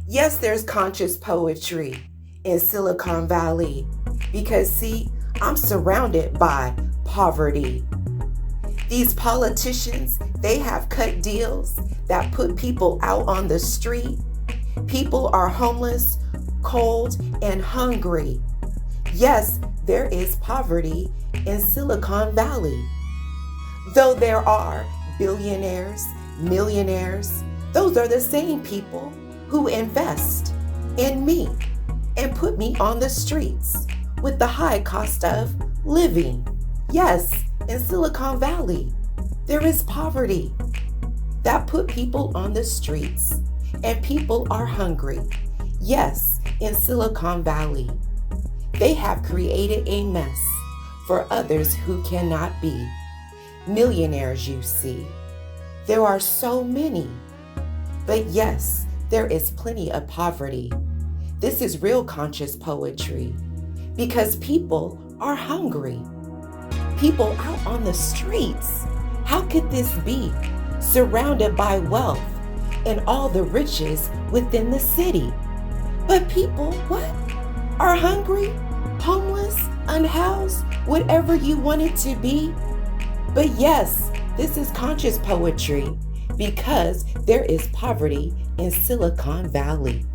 Yes, there's conscious poetry in Silicon Valley because, see, I'm surrounded by poverty. These politicians, they have cut deals that put people out on the street. People are homeless, cold, and hungry. Yes, there is poverty in Silicon Valley. Though there are billionaires, millionaires, those are the same people who invest in me and put me on the streets with the high cost of living. Yes, in Silicon Valley, there is poverty that put people on the streets and people are hungry. Yes, in Silicon Valley, they have created a mess for others who cannot be. Millionaires, you see. There are so many. But yes, there is plenty of poverty. This is real conscious poetry because people are hungry. People out on the streets. How could this be? Surrounded by wealth and all the riches within the city. But people, what? Are hungry, homeless, unhoused, whatever you want it to be. But yes, this is conscious poetry because there is poverty in Silicon Valley.